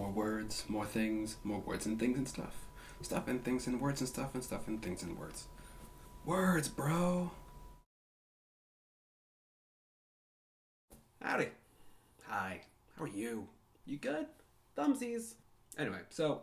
More words, more things, more words and things and stuff. Stuff and things and words and stuff and stuff and things and words. Words, bro! Howdy. Hi. How are you? You good? Thumbsies. Anyway, so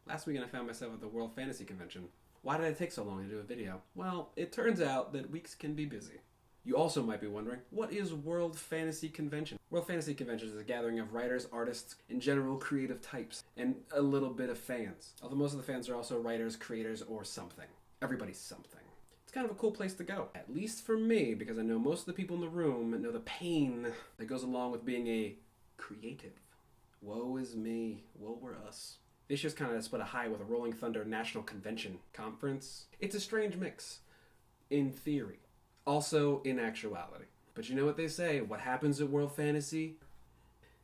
last weekend I found myself at the World Fantasy Convention. Why did it take so long to do a video? Well, it turns out that weeks can be busy. You also might be wondering, what is World Fantasy Convention? World Fantasy Convention is a gathering of writers, artists, in general creative types, and a little bit of fans. Although most of the fans are also writers, creators, or something. Everybody's something. It's kind of a cool place to go. At least for me, because I know most of the people in the room know the pain that goes along with being a creative. Woe is me. Woe were us. This year's kind of split a high with a Rolling Thunder National Convention Conference. It's a strange mix. In theory. Also in actuality. But you know what they say, what happens at World Fantasy?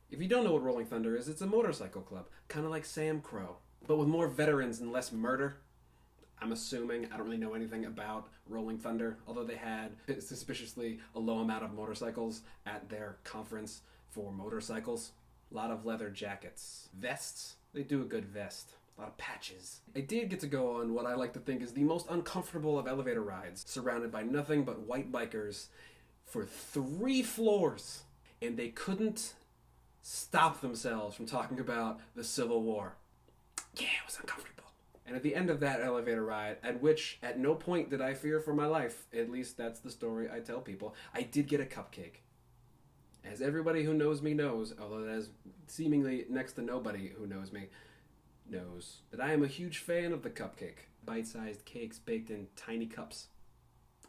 If you don't know what Rolling Thunder is, it's a motorcycle club. Kind of like Sam Crow. But with more veterans and less murder. I'm assuming, I don't really know anything about Rolling Thunder, although they had suspiciously a low amount of motorcycles at their conference for motorcycles. A lot of leather jackets. Vests. They do a good vest. A lot of patches. I did get to go on what I like to think is the most uncomfortable of elevator rides, surrounded by nothing but white bikers for 3 floors. And they couldn't stop themselves from talking about the Civil War. Yeah, it was uncomfortable. And at the end of that elevator ride, at which at no point did I fear for my life, at least that's the story I tell people, I did get a cupcake. As everybody who knows me knows, although there's seemingly next to nobody who knows me, knows that I am a huge fan of the cupcake. Bite-sized cakes baked in tiny cups.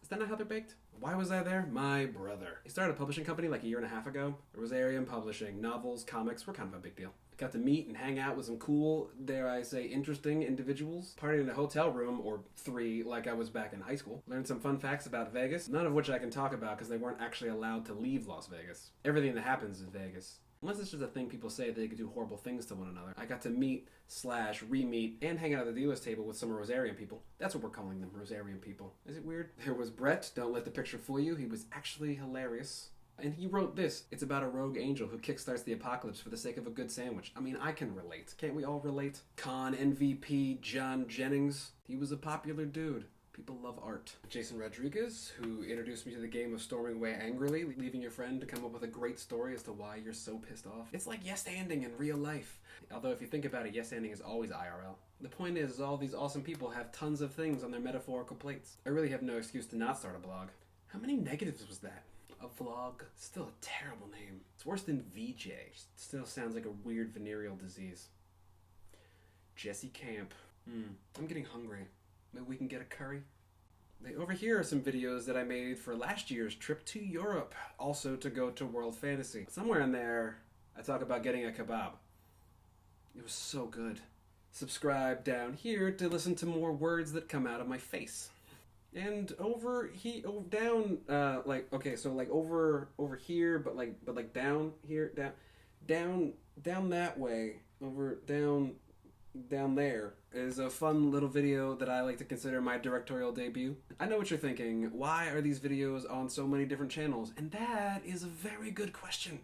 Is that not how they're baked? Why was I there? My brother. He started a publishing company like a year and a half ago. Rosarium Publishing. Novels, comics were kind of a big deal. Got to meet and hang out with some cool, dare I say, interesting individuals. Partied in a hotel room, or 3, like I was back in high school. Learned some fun facts about Vegas, none of which I can talk about because they weren't actually allowed to leave Las Vegas. Everything that happens in Vegas. Unless it's just a thing people say they could do horrible things to one another. I got to meet/re-meet and hang out at the dealer's table with some Rosarium people. That's what we're calling them, Rosarium people. Is it weird? There was Brett, don't let the picture fool you. He was actually hilarious. And he wrote this. It's about a rogue angel who kickstarts the apocalypse for the sake of a good sandwich. I mean, I can relate. Can't we all relate? Con MVP John Jennings. He was a popular dude. People love art. Jason Rodriguez, who introduced me to the game of storming away angrily, leaving your friend to come up with a great story as to why you're so pissed off. It's like yes-anding in real life. Although if you think about it, yes-anding is always IRL. The point is, all these awesome people have tons of things on their metaphorical plates. I really have no excuse to not start a blog. How many negatives was that? A vlog? Still a terrible name. It's worse than VJ. Still sounds like a weird venereal disease. Jesse Camp. I'm getting hungry. Maybe we can get a curry? Over here are some videos that I made for last year's trip to Europe, also to go to World Fantasy. Somewhere in there, I talk about getting a kebab. It was so good. Subscribe down here to listen to more words that come out of my face. And over down, over here, but down here, down that way, down there is a fun little video that I like to consider my directorial debut. I know what you're thinking. Why are these videos on so many different channels? And that is a very good question.